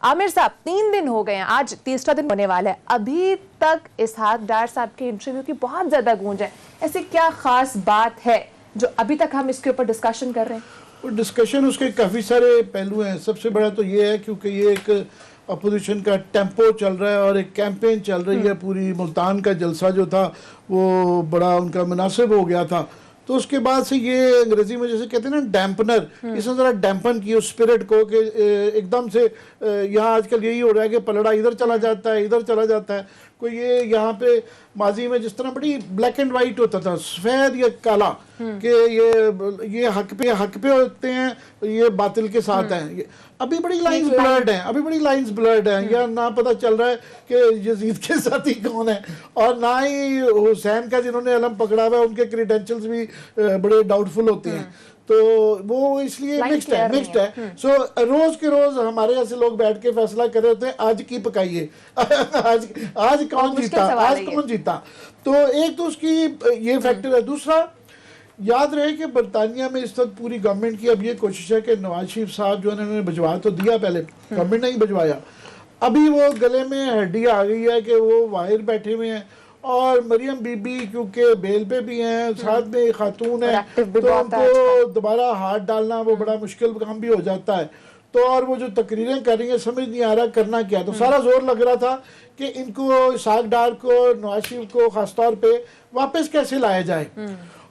عامر صاحب 3 دن ہو گئے ہیں, آج تیسرا دن ہونے والا ہے, ابھی تک اسحاق ڈار صاحب کے انٹرویو کی بہت زیادہ گونج ہے. ایسی کیا خاص بات ہے جو ابھی تک ہم اس کے اوپر ڈسکشن کر رہے ہیں؟ ڈسکشن اس کے کافی سارے پہلو ہیں. سب سے بڑا تو یہ ہے کیونکہ یہ ایک اپوزیشن کا ٹیمپو چل رہا ہے اور ایک کیمپین چل رہی ہے. پوری ملتان کا جلسہ جو تھا وہ بڑا ان کا مناسب ہو گیا تھا. تو اس کے بعد سے یہ انگریزی میں جیسے کہتے ہیں نا ڈیمپنر, اس نے ذرا ڈیمپن کی اس اسپرٹ کو کہ ایک دم سے یہاں آج کل یہی ہو رہا ہے کہ پلڑا ادھر چلا جاتا ہے ادھر چلا جاتا ہے. کوئی یہ یہاں پہ ماضی میں جس طرح بڑی بلیک اینڈ وائٹ ہوتا تھا, سفید یا کالا, کہ یہ حق پہ ہوتے ہیں, یہ باطل کے ساتھ ہیں. ابھی بڑی لائنز بلرڈ ہیں, یا نہ پتہ چل رہا ہے کہ یزید کے ساتھی کون ہے, اور نہ ہی حسین کا جنہوں نے علم پکڑا ہوا ہے ان کے کریڈینشلز بھی بڑے ڈاؤٹ فل ہوتے ہیں. تو وہ اس لیے مکسڈ ہے. سو روز کے روز ہمارے ایسے لوگ بیٹھ کے فیصلہ کر رہے ہوتے ہیں آج کی پکائیے, آج کون جیتا. تو ایک تو اس کی یہ فیکٹر ہے. دوسرا یاد رہے کہ برطانیہ میں اس وقت پوری گورنمنٹ کی اب یہ کوشش ہے کہ نواز شریف صاحب جو انہوں نے بھجوا تو دیا, پہلے گورنمنٹ نے ہی بھجوایا, ابھی وہ گلے میں ہڈی آ گئی ہے کہ وہ باہر بیٹھے ہوئے ہیں, اور مریم بی بی کیونکہ بیل پہ بھی ہیں, ساتھ میں خاتون ہے, تو ان کو دوبارہ ہاتھ ڈالنا وہ بڑا مشکل کام بھی ہو جاتا ہے. تو اور وہ جو تقریریں کر رہی ہیں سمجھ نہیں آ رہا کرنا کیا. تو سارا زور لگ رہا تھا کہ ان کو اسحاق ڈار کو, نواز شریف کو خاص طور پہ واپس کیسے لایا جائے.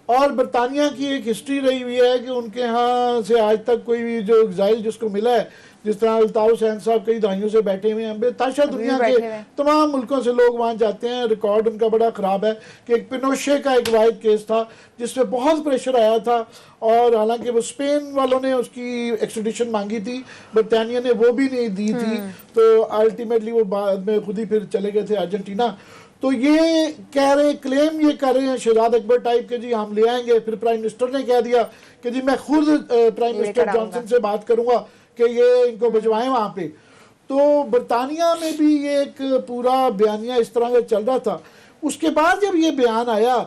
اور برطانیہ کی ایک ہسٹری رہی ہوئی ہے کہ ان کے ہاں سے آج تک کوئی بھی جو ایگزائل جس کو ملا ہے, جس طرح الطاف حسین صاحب کئی دہائیوں سے بیٹھے ہوئے ہیں, بے تاشا دنیا کے تمام ملکوں سے لوگ وہاں جاتے ہیں. ریکارڈ ان کا بڑا خراب ہے کہ ایک پینوشے کا ایک واحد کیس تھا جس پہ بہت پریشر آیا تھا, اور حالانکہ وہ اسپین والوں نے اس کی ایکسٹریڈیشن مانگی تھی, برطانیہ نے وہ بھی نہیں دی تھی, تو الٹیمیٹلی وہ بعد میں خود ہی پھر چلے گئے تھے ارجنٹینا. تو یہ کہہ رہے کلیم یہ کر رہے ہیں شہزاد اکبر ٹائپ کہ جی ہم لے آئیں گے. پھر پرائم منسٹر نے کہہ دیا کہ جی میں خود پرائم منسٹر جانسن سے بات کروں گا کہ یہ ان کو بھجوائیں وہاں پہ. تو برطانیہ میں بھی یہ ایک پورا بیانیہ اس طرح کا چل رہا تھا. اس کے بعد جب یہ بیان آیا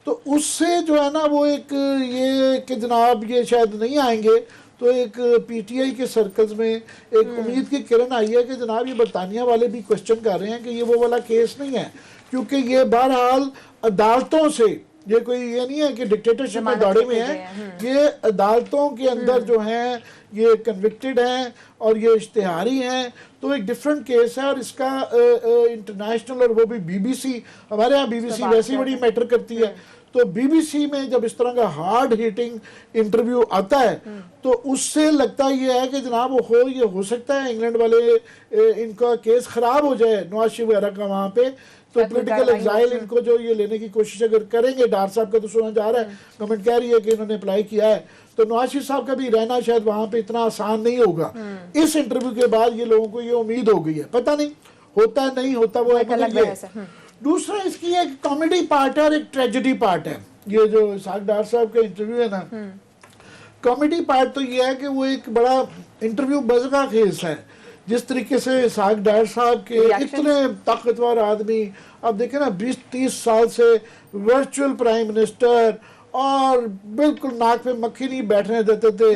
تو اس سے جو ہے نا وہ ایک یہ کہ جناب یہ شاید نہیں آئیں گے, تو ایک پی ٹی آئی کے سرکلز میں ایک امید کی کرن آئی ہے کہ جناب یہ برطانیہ والے بھی کوشچن کر رہے ہیں کہ یہ وہ والا کیس نہیں ہے, کیونکہ یہ بہرحال عدالتوں سے, یہ کوئی یہ نہیں ہے کہ ڈکٹیٹرشپ میں دوڑے میں ہیں, یہ عدالتوں کے اندر جو ہیں یہ کنوکٹڈ ہیں اور یہ اشتہاری ہیں. تو ایک ڈیفرنٹ کیس ہے, اور اس کا انٹرنیشنل, اور وہ بھی بی بی سی, ہمارے ہاں بی بی سی ویسے بڑی میٹر کرتی ہے, تو بی بی سی میں جب اس طرح کا ہارڈ ہیٹنگ انٹرویو آتا ہے تو اس سے لگتا یہ ہے کہ جناب یہ ہو سکتا ہے انگلینڈ والے ان کا کیس خراب ہو جائے نواز شریف وغیرہ کا وہاں پہ, تو پولیٹیکل ایگزائل ان کو جو یہ لینے کی کوشش اگر کریں گے. ڈار صاحب کا تو سنا جا رہا ہے, گورنمنٹ کہہ رہی ہے کہ انہوں نے اپلائی کیا ہے, تو نواز شریف صاحب کا بھی رہنا شاید وہاں پہ اتنا آسان نہیں ہوگا. اس انٹرویو کے بعد یہ لوگوں کو یہ امید ہو گئی ہے, پتہ نہیں ہوتا ہے نہیں ہوتا وہ ہے. دوسرا اس کی ایک کامیڈی پارٹ ہے اور ایک ٹریجڈی پارٹ ہے. یہ جو اسحاق ڈار صاحب کا انٹرویو ہے نا, کامیڈی پارٹ تو یہ ہے کہ وہ ایک بڑا انٹرویو بزغہ خیز ہے. جس طریقے سے اسحاق ڈار صاحب کے اتنے طاقتور آدمی, اب دیکھیں نا 20-30 سال سے ورچوئل پرائم منسٹر, اور بالکل ناک پہ مکھی نہیں بیٹھنے دیتے تھے,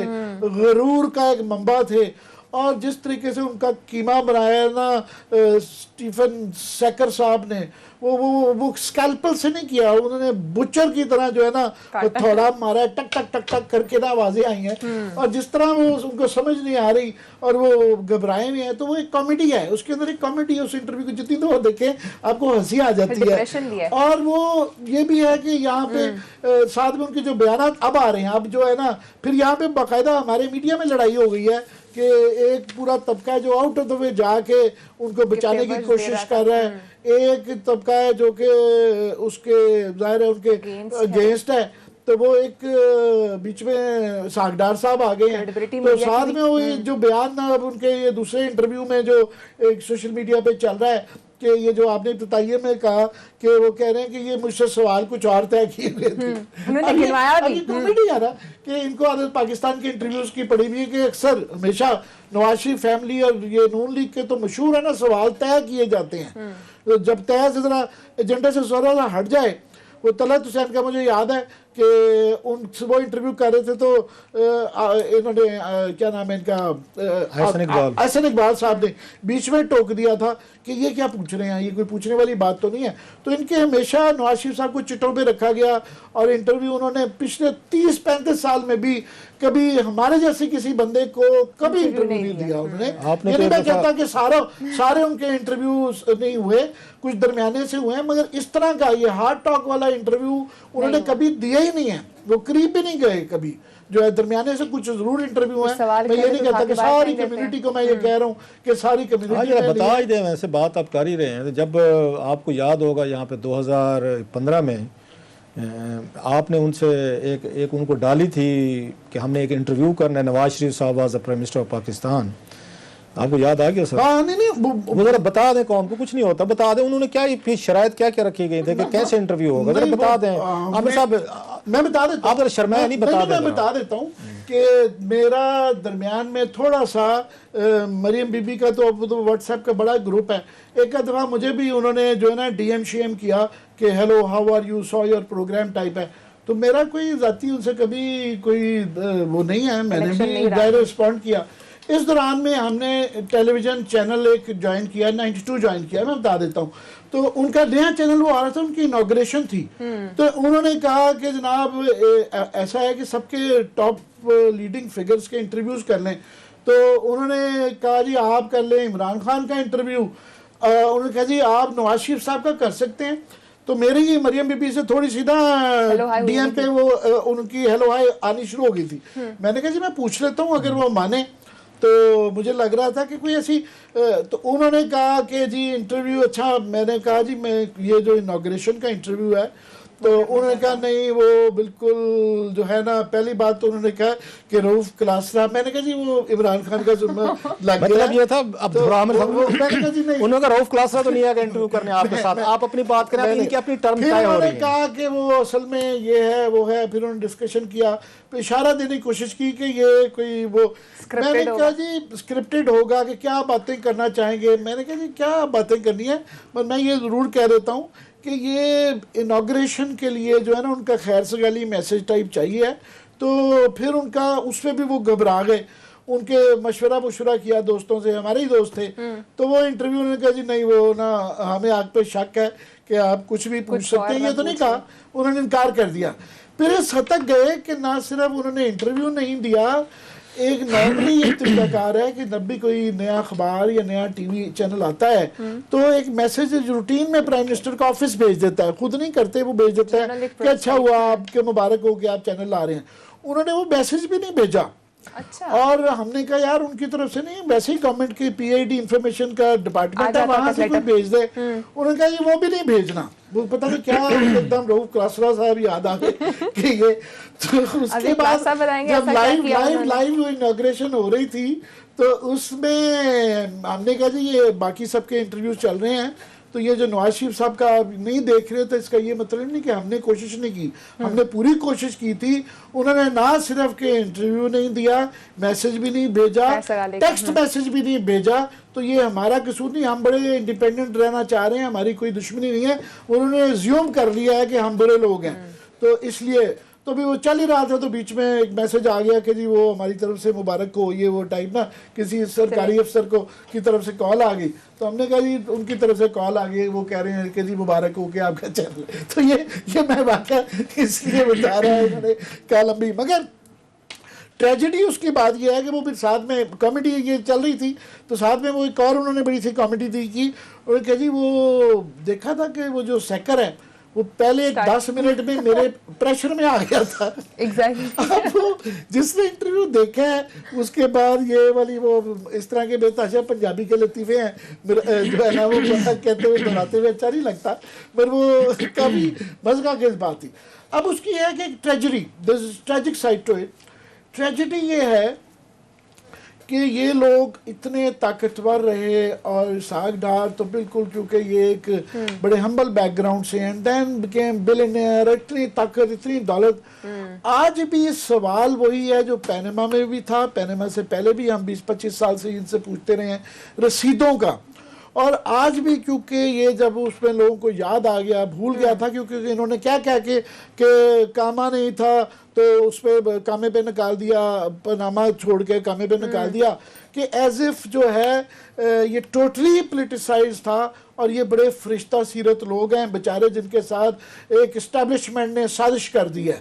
غرور کا ایک منبع تھے, اور جس طریقے سے ان کا قیمہ بنایا نا اسٹیفن سیکر صاحب نے, وہ سکیلپل سے نہیں کیا, انہوں نے بچر کی طرح جو ہے نا وہ تھوڑا مارا, ٹک ٹک ٹک ٹک کر کے نا آوازیں آئی ہیں, اور جس طرح وہ ان کو سمجھ نہیں آ رہی اور وہ گھبرائے ہوئے ہیں. تو وہ ایک کامیڈی ہے, اس کے اندر ایک کامیڈی ہے. اس انٹرویو کو جتنی دفعہ دیکھیں آپ کو ہنسی آ جاتی ہے. اور وہ یہ بھی ہے کہ یہاں پہ ساتھ میں ان کے جو بیانات اب آ رہے ہیں, اب جو ہے نا پھر یہاں پہ باقاعدہ ہمارے میڈیا میں لڑائی ہو گئی ہے کہ ایک پورا طبقہ جو آؤٹ آف دا وے جا کے ان کو بچانے کی کوشش کر رہا ہے, ایک طبقہ ہے جو کہ اس کے ظاہر ہے ان کے اگینسٹ ہے. تو وہ ایک بیچ میں اسحاق ڈار صاحب آ گئے ہیں, تو ساتھ میں وہ جو بیان اب ان کے یہ دوسرے انٹرویو میں جو ایک سوشل میڈیا پہ چل رہا ہے کہ یہ جو آپ نے ابتدائیے میں کہا کہ وہ کہہ رہے ہیں کہ یہ مجھ سے سوال کچھ اور طے کیے ہوئے تھے. ابھی کامیڈی آ رہا کہ ان کو عادت پاکستان کے انٹرویوز کی پڑی ہوئی ہے کہ اکثر ہمیشہ نواز شریف فیملی اور یہ نون لیگ کے تو مشہور ہے نا سوال طے کیے جاتے ہیں, جب طے سے ذرا ایجنڈے سے ذرا ہٹ جائے. وہ طلعت حسین کا مجھے یاد ہے کہ وہ انٹرویو کر رہے تھے تو انہوں نے کیا نام ہے ان کا احسن اقبال صاحب نے بیچ میں ٹوک دیا تھا کہ یہ کیا پوچھ رہے ہیں, یہ کوئی پوچھنے والی بات تو نہیں ہے. تو ان کے ہمیشہ نواز شریف صاحب کو چٹوں پہ رکھا گیا, اور انٹرویو انہوں نے پچھلے 30-35 سال میں بھی کبھی ہمارے جیسے کسی بندے کو کبھی انٹرویو نہیں دیا انہوں نے. یہ نہیں میں کہتا کہ سارے ان کے انٹرویوز نہیں ہوئے, کچھ درمیانے سے ہوئے ہیں, مگر اس طرح کا یہ ہارڈ ٹاک والا انٹرویو انہوں نے کبھی دیا ہی نہیں ہے, وہ قریب بھی نہیں گئے کبھی. جو ہے درمیانے سے کچھ ضرور انٹرویو ہیں, میں یہ نہیں کہتا کہ ساری کمیونٹی کو میں یہ کہہ رہا ہوں کہ ساری کمیونٹی میں بتا ہی دیں. ویسے بات آپ کر ہی رہے ہیں, جب آپ کو یاد ہوگا یہاں پہ 2015 میں آپ نے ان سے ایک ان کو ڈالی تھی کہ ہم نے ایک انٹرویو کرنا ہے, نواز شریف صاحب was prime minister of Pakistan. آپ کو یاد آ گیا سر؟ ہاں نہیں وہ ذرا بتا دیں, قوم کو کچھ نہیں ہوتا, بتا دیں انہوں نے کیا پھر شرائط کیا کیا رکھی گئی تھے کہ کیسے انٹرویو ہوگا, ذرا بتا دیں. عامر صاحب میں بتا دیتا ہوں, آپ ذرا شرمائے نہیں, بتا دیں. میں بتا دیتا ہوں کہ میرا درمیان میں تھوڑا سا مریم بی بی کا تو واٹس ایپ کا بڑا گروپ ہے, ایک دفعہ مجھے بھی انہوں نے جو ہے نا ڈی ایم شی ایم کیا کہ hello how are you, so your program type ہے. تو میرا کوئی ذاتی ان سے کبھی کوئی وہ نہیں ہے, میں نے بھی ڈائریکٹ رسپونڈ کیا. اس دوران میں ہم نے ٹیلی ویژن چینل ایک جوائن کیا, 92 جوائن کیا, میں بتا دیتا ہوں. تو ان کا نیا چینل وہ آ رہا تھا, ان کی انوگریشن تھی. تو انہوں نے کہا کہ جناب ایسا ہے کہ سب کے ٹاپ لیڈنگ فگرز کے انٹرویوز کر لیں. تو انہوں نے کہا جی آپ کر لیں عمران خان کا انٹرویو, انہوں نے کہا جی آپ نواز شریف صاحب کا کر سکتے ہیں. تو میری مریم بی بی سے تھوڑی سی نا ڈی ایم پہ وہ ان کی ہیلو ہائی آنی شروع ہو گئی تھی. میں نے کہا جی میں پوچھ لیتا ہوں اگر وہ مانے. تو مجھے لگ رہا تھا کہ کوئی ایسی, تو انہوں نے کہا کہ جی انٹرویو اچھا. میں نے کہا جی میں یہ جو انوگریشن کا انٹرویو ہے, تو انہوں نے کہا نہیں وہ بالکل جو ہے نا, پہلی بات تو انہوں نے کہا کہ رؤوف کلاسرا. میں نے کہا جی وہ عمران خان کا ذمہ لگ گیا. مطلب یہ تھا میں نے کہا جی نہیں, انہوں نے کہا رؤوف کلاسرا تو نہیں آگا انٹرویو کرنے آپ کے ساتھ, آپ اپنی بات کریں, ان کی اپنی ٹرم طے ہو رہی ہے. انہوں نے کہا کہ وہ اصل میں یہ ہے وہ ہے, پھر انہوں نے ڈسکشن کیا, پھر اشارہ دینے کی کوشش کی کہ یہ کوئی وہ. میں نے کہا جی اسکرپٹڈ ہوگا کہ کیا باتیں کرنا چاہیں گے. میں نے کہا جی کیا باتیں کرنی ہے, پر میں یہ ضرور کہہ دیتا ہوں کہ یہ انوگریشن کے لیے جو ہے نا ان کا خیر سگالی میسج ٹائپ چاہیے. تو پھر ان کا اس پہ بھی وہ گھبرا گئے, ان کے مشورہ کیا دوستوں سے, ہمارے ہی دوست تھے. تو وہ انٹرویو انہوں نے کہا جی نہیں وہ نا ہمیں آپ پہ شک ہے کہ آپ کچھ بھی پوچھ سکتے ہیں, یہ تو نہیں کہا. انہوں نے انکار کر دیا. پھر اس حد تک گئے کہ نہ صرف انہوں نے انٹرویو نہیں دیا, ایک نارملی ایک طریقہ کار ہے کہ جب بھی کوئی نیا اخبار یا نیا ٹی وی چینل آتا ہے تو ایک میسج روٹین میں پرائم منسٹر کا آفس بھیج دیتا ہے, خود نہیں کرتے, وہ بھیج دیتا ہے کہ اچھا ہوا آپ کے مبارک ہو کہ آپ چینل لا رہے ہیں. انہوں نے وہ میسج بھی نہیں بھیجا. اور ہم نے کہا یار ان کی طرف سے نہیں, ویسے ہی گورنمنٹ کی پی آئی ڈی انفارمیشن کا ڈپارٹمنٹ ہے, وہاں سے کوئی بھیج دے. انہوں نے کہا یہ وہ بھی نہیں بھیجنا. وہ پتہ نہیں کیا ایک دم رؤوف کلاسرا صاحب یاد آ گئے کہ یہ. تو اس کے بعد جب لائیو انوگریشن ہو رہی تھی تو اس میں ہم نے کہا جی یہ باقی سب کے انٹرویوز چل رہے ہیں, تو یہ جو نواز شریف صاحب کا نہیں دیکھ رہے تھے اس کا یہ مطلب نہیں کہ ہم نے کوشش نہیں کی, ہم نے پوری کوشش کی تھی. انہوں نے نہ صرف کہ انٹرویو نہیں دیا, میسج بھی نہیں بھیجا, ٹیکسٹ میسج بھی نہیں بھیجا. تو یہ ہمارا قصور نہیں, ہم بڑے انڈیپینڈنٹ رہنا چاہ رہے ہیں, ہماری کوئی دشمنی نہیں ہے. انہوں نے زیوم کر لیا ہے کہ ہم برے لوگ ہیں, تو اس لیے تو بھی وہ چل ہی رہا تھا. تو بیچ میں ایک میسج آ گیا کہ جی وہ ہماری طرف سے مبارک ہو, یہ وہ ٹائپ نا, کسی سرکاری افسر کو کی طرف سے کال آ گئی. تو ہم نے کہا جی ان کی طرف سے کال آ گئی, وہ کہہ رہے ہیں کہ جی مبارک ہو کہ آپ کا چینل. تو یہ میں واقعہ اس لیے بتا رہا ہوں, انہوں نے کہا لمبی. مگر ٹریجڈی اس کی بات یہ ہے کہ وہ پھر ساتھ میں کامیڈی یہ چل رہی تھی, تو ساتھ میں وہ ایک اور انہوں نے بڑی سی کامیڈی دی کی. اور کہ جی وہ دیکھا تھا کہ وہ جو سیکر ہے وہ پہلے 10 منٹ میں میرے پریشر میں آ گیا تھا. اب وہ جس نے انٹرویو دیکھا ہے اس کے بعد یہ والی وہ اس طرح کے بے تحاشا پنجابی کے لطیفے ہیں جو ہے نا, وہ کہتے ہوئے دہراتے ہوئے اچھا نہیں لگتا, پر وہ کافی مزہ کی بات تھی. اب اس کی ہے کہ tragedy, tragic side to it. Tragedy یہ ہے کہ یہ لوگ اتنے طاقتور رہے, اور اسحاق ڈار تو بالکل, کیونکہ یہ ایک بڑے ہمبل بیک گراؤنڈ سے, اینڈ دین بیکیم بلینئر, اتنی طاقت, اتنی دولت. آج بھی سوال وہی ہے جو پینما میں بھی تھا, پینما سے پہلے بھی ہم 20-25 سال سے ان سے پوچھتے رہے ہیں, رسیدوں کا. اور آج بھی کیونکہ یہ جب اس میں لوگوں کو یاد آ گیا, بھول گیا تھا, کیونکہ انہوں نے کیا کہا کہ کاما نہیں تھا تو اس پہ کامے پہ نکال دیا, پاناما چھوڑ کے کامے پہ نکال دیا, کہ ایز اف جو ہے یہ ٹوٹلی پولیٹیسائز تھا. اور یہ بڑے فرشتہ سیرت لوگ ہیں بیچارے, جن کے ساتھ ایک اسٹیبلشمنٹ نے سازش کر دی ہے.